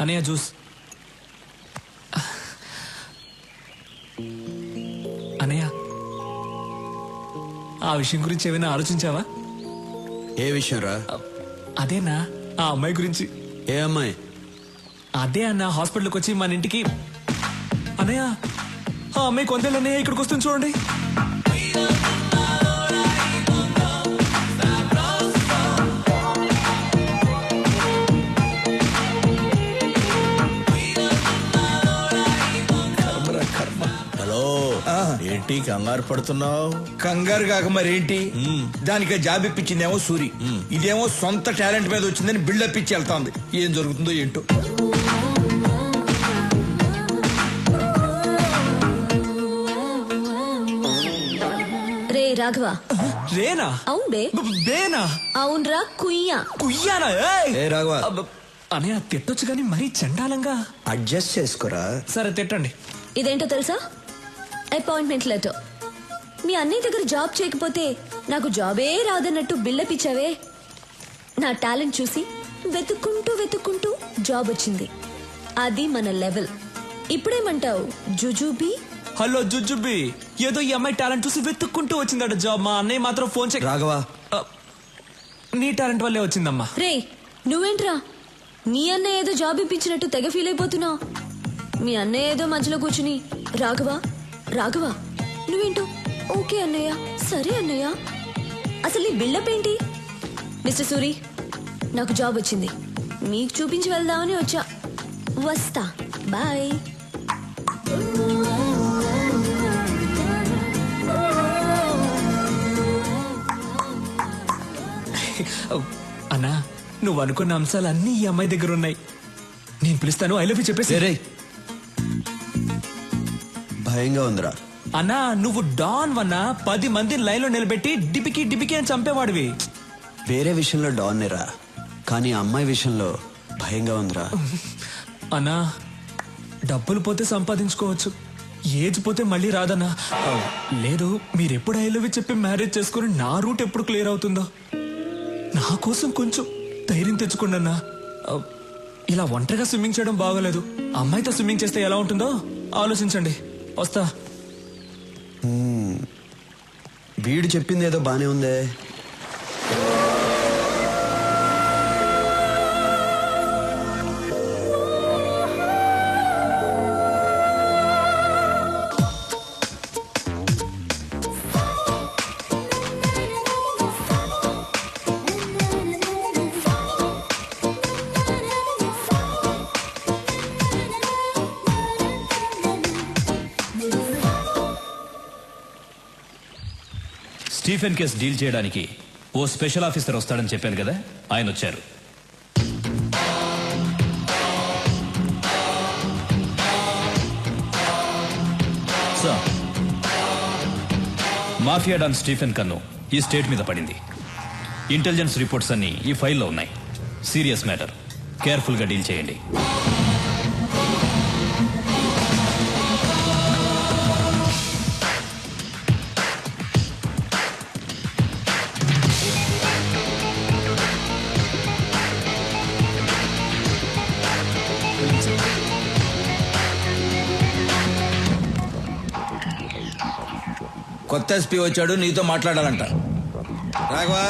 అనయ్య జ్యూస్. అనయ్య ఆ విషయం గురించి ఏమైనా ఆలోచించావా? ఏ విషయం రా? అదేనా ఆ అమ్మాయి గురించి. ఏ అమ్మాయి? అదే అన్న హాస్పిటల్కి వచ్చి మన ఇంటికి. అన్నయ్య ఆ అమ్మాయి కొందేళ్ళన్నయ్య ఇక్కడికి వస్తుంది చూడండి. హలో, ఏంటి కంగారు పడుతున్నావు? కంగారు కాక మరేంటి, దానికి జాబ్ ఇప్పించిందేమో సూరి, ఇదేమో సొంత టాలెంట్ మీద వచ్చిందని బిల్డప్ ఇచ్చి వెళ్తా ఉంది. ఏం జరుగుతుందో ఏంటో. రే రాఘవ. రేనా? అవును బే. బేనా? అవునరా కుయ్యా. కుయ్యానా? ఏ రాఘవ, అనయ్య తిట్టొచ్చు కానీ మరీ చండాలంగా. అడ్జస్ట్ చేసుకోరా. సరే తిట్టండి. ఇదేంటో తెలుసా? Appointment letter. మీ అన్నయ్య దగ్గర జాబ్ చేయకపోతే నాకు జాబే రాదన్నట్టు బిల్డప్ ఇచ్చావే. నా టాలెంట్ చూసి వెతుక్కుంటూ జాబ్ వచ్చింది. అది మన లెవెల్. ఇప్పుడేమంటావు జుజుబీ? హలో జుజుబీ, ఏదో ఈ అమ్మాయి టాలెంట్ చూసి వెతుక్కుంటూ వచ్చిందట జాబ్. మా అన్నయ్య మాత్రం ఫోన్ చేయ. రాఘవ, నీ టాలెంట్ వల్లే వచ్చిందమ్మా. రే నువ్వేంట్రా మీ అన్నయ్య ఏదో జాబ్ ఇప్పించినట్టు తెగ ఫీల్ అయిపోతున్నావు. మీ అన్నయ్య ఏదో మధ్యలో కూర్చుని రాఘవ నువ్వేంటో ఓకే అన్నయ్య, సరే అన్నయ్య. అసలు నీ బిల్డప్ ఏంటి? మిస్టర్ సూరి, నాకు జాబ్ వచ్చింది, మీకు చూపించి వెళ్దామని వచ్చా. వస్తా, బాయ్. అన్నా, నువ్వు అనుకున్న అంశాలు అన్నీ ఈ అమ్మాయి దగ్గర ఉన్నాయి. నేను పిలుస్తాను, ఐ లవ్ యూ చెప్పేసి. భయంగా ఉందిరా. అన్నా, నువ్వు డాన్ వన్నా 10 మందిని లైన్ లో నిలబెట్టి డిపికి అని చంపేవాడివి. వేరే విషయంలో డాన్నేరా, కానీ అమ్మాయి విషయంలో భయంగా ఉందిరా. అన్నా, డబ్బులు పోతే సంపాదించుకోవచ్చు, ఏజ్ పోతే మళ్ళీ రాదన్నా. లేదు, మీరెప్పుడు ఐ లవ్ యూ చెప్పి మ్యారేజ్ చేసుకుని నా రూట్ ఎప్పుడు క్లియర్ అవుతుందో. నా కోసం కొంచెం ధైర్యం తెచ్చుకోండి అన్నా. ఇలా ఒంటరిగా స్విమ్మింగ్ చేయడం బాగోలేదు. అమ్మాయితో స్విమ్మింగ్ చేస్తే ఎలా ఉంటుందో ఆలోచించండి. వస్తా. వీడు చెప్పింది ఏదో బానే ఉందే. స్టీఫెన్ కేస్ డీల్ చేయడానికి ఓ స్పెషల్ ఆఫీసర్ వస్తాడని చెప్పాను కదా, ఆయన వచ్చారు. సార్, మాఫియా డాన్ స్టీఫెన్ కన్ను ఈ స్టేట్ మీద పడింది. ఇంటెలిజెన్స్ రిపోర్ట్స్ అన్ని ఈ ఫైల్లో ఉన్నాయి. సీరియస్ మ్యాటర్, కేర్ఫుల్గా డీల్ చేయండి. కొత్త ఎస్పీ వచ్చాడు, నీతో మాట్లాడాలంట. రాఘవా,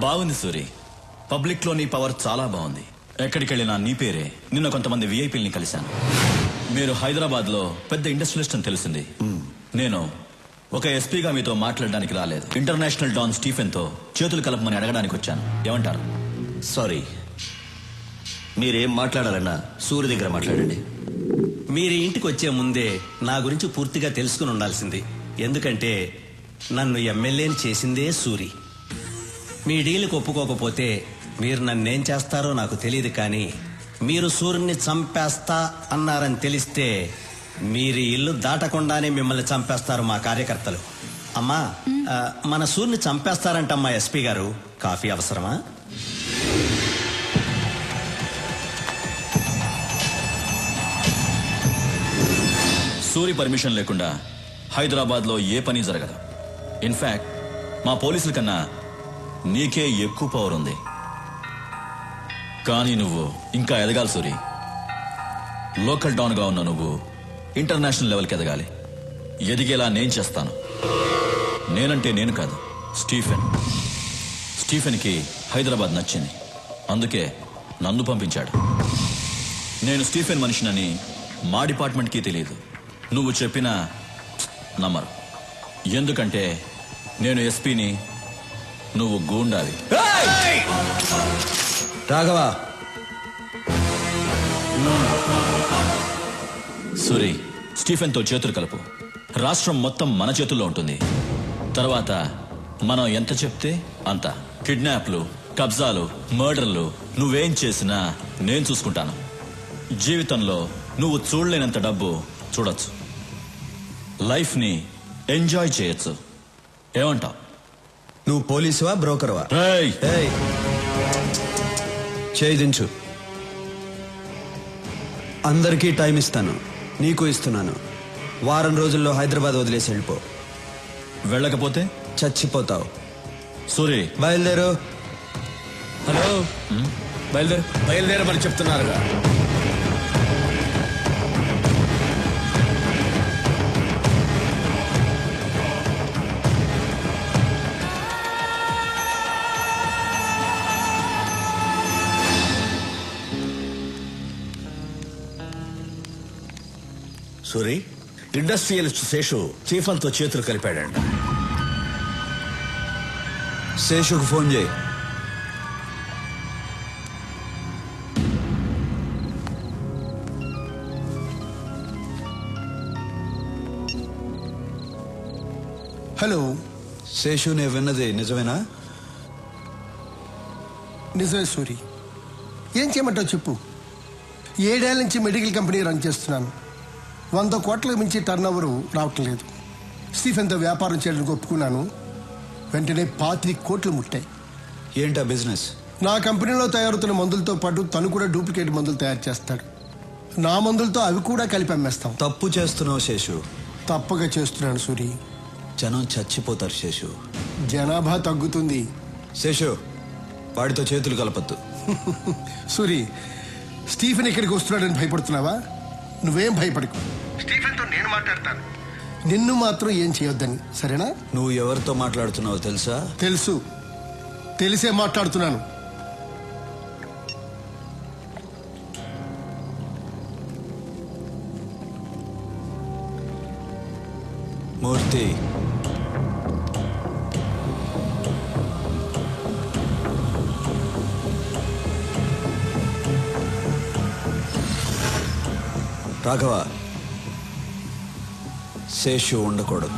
బాగుంది సూరి, పబ్లిక్ లో నీ పవర్ చాలా బాగుంది. ఎక్కడికి వెళ్ళినా నీ పేరే. నిన్న కొంతమంది విఐపీల్ని కలిశాను. మీరు హైదరాబాద్ లో పెద్ద ఇండస్ట్రియలిస్ట్ అని తెలిసింది. నేను ఒక ఎస్పీగా మీతో మాట్లాడడానికి రాలేదు. ఇంటర్నేషనల్ డాన్ స్టీఫెన్ తో చేతులు కలపమని అడగడానికి వచ్చాను. ఏమంటారు? సారీ, మీరేం మాట్లాడాలన్నా సూర్య దగ్గర మాట్లాడండి. మీరు ఇంటికి వచ్చే ముందే నా గురించి పూర్తిగా తెలుసుకుని ఉండాల్సింది. ఎందుకంటే నన్ను ఎమ్మెల్యేని చేసిందే సూరి. మీ డీల్కి ఒప్పుకోకపోతే మీరు నన్నేం చేస్తారో నాకు తెలియదు, కానీ మీరు సూర్యుని చంపేస్తా అన్నారని తెలిస్తే మీరు ఇల్లు దాటకుండానే మిమ్మల్ని చంపేస్తారు మా కార్యకర్తలు. అమ్మా, మన సూర్ని చంపేస్తారంటమ్మా ఎస్పీ గారు. కాఫీ అవసరమా? సూరి పర్మిషన్ లేకుండా హైదరాబాద్లో ఏ పని జరగదు. ఇన్ఫాక్ట్ మా పోలీసుల కన్నా నీకే ఎక్కువ పవర్ ఉంది. కానీ నువ్వు ఇంకా ఎదగాలి సూరి. లోకల్ డాన్గా ఉన్న నువ్వు ఇంటర్నేషనల్ లెవెల్కి ఎదగాలి. ఎదిగేలా నేను చేస్తాను. నేనంటే నేను కాదు, స్టీఫెన్కి హైదరాబాద్ నచ్చింది. అందుకే నన్ను పంపించాడు. నేను స్టీఫెన్ మనిషినని మా డిపార్ట్మెంట్కి తెలియదు. నువ్వు చెప్పినా నమ్మరు. ఎందుకంటే నేను ఎస్పీని, నువ్వు గూండావి. రాఘవా, సూరి, స్టీఫెన్తో చేతులు కలుపు. రాష్ట్రం మొత్తం మన చేతుల్లో ఉంటుంది. తర్వాత మనం ఎంత చెప్తే అంత. కిడ్నాప్లు, కబ్జాలు, మర్డర్లు నువ్వేం చేసినా నేను చూసుకుంటాను. జీవితంలో నువ్వు చూడలేనంత డబ్బు చూడొచ్చు. లైఫ్ని ఎంజాయ్ చేయొచ్చు. ఏమంటావ్? నువ్వు పోలీసువా బ్రోకర్వా? ఏయ్! ఏయ్, చేయి దించు. అందరికీ టైం ఇస్తాను, నీకు ఇస్తున్నాను. వారం రోజుల్లో హైదరాబాద్ వదిలేసి వెళ్ళిపో. వెళ్ళకపోతే చచ్చిపోతావు. సూరి, బయలుదేరు. హలో, బయలుదేరు. బయలుదేరమని చెప్తున్నారుగా. సూరి, ఇండస్ట్రియలిస్ట్ శేషు చీఫ్తో చేతులు కలిపాడంట. శేషుకు ఫోన్ చేయి. హలో శేషు, నేను విన్నది నిజమేనా? నిజమే సూరి. ఏం చేయమంటావు చెప్పు. 7 ఏళ్ల నుంచి మెడికల్ కంపెనీ రన్ చేస్తున్నాను. 100 కోట్లకు మించి టర్న్ ఓవర్ రావటం లేదు. స్టీఫెన్తో వ్యాపారం చేయడానికి ఒప్పుకున్నాను. వెంటనే 25 కోట్లు ముట్టాయి. ఏంటా బిజినెస్? నా కంపెనీలో తయారవుతున్న మందులతో పాటు తను కూడా డూప్లికేట్ మందులు తయారు చేస్తాడు. నా మందులతో అవి కూడా కలిపి అమ్మేస్తాం. తప్పు చేస్తున్నావు శేషు. తప్పగా చేస్తున్నాను సూరి. జనం చచ్చిపోతారు శేషు. జనాభా తగ్గుతుంది. శేషు, వాడితో చేతులు కలపద్దు. సూరి, స్టీఫెన్ ఇక్కడికి వస్తున్నాడని భయపడుతున్నావా? నువ్వేం భయపడకు. స్టీఫెన్తో నేను మాట్లాడతాను. నిన్ను మాత్రం ఏం చేయొద్దని, సరేనా? నువ్వు ఎవరితో మాట్లాడుతున్నావో తెలుసా? తెలుసు, తెలిసే మాట్లాడుతున్నాను. మూర్తి, రాఘవ, శేషు ఉండకూడదు.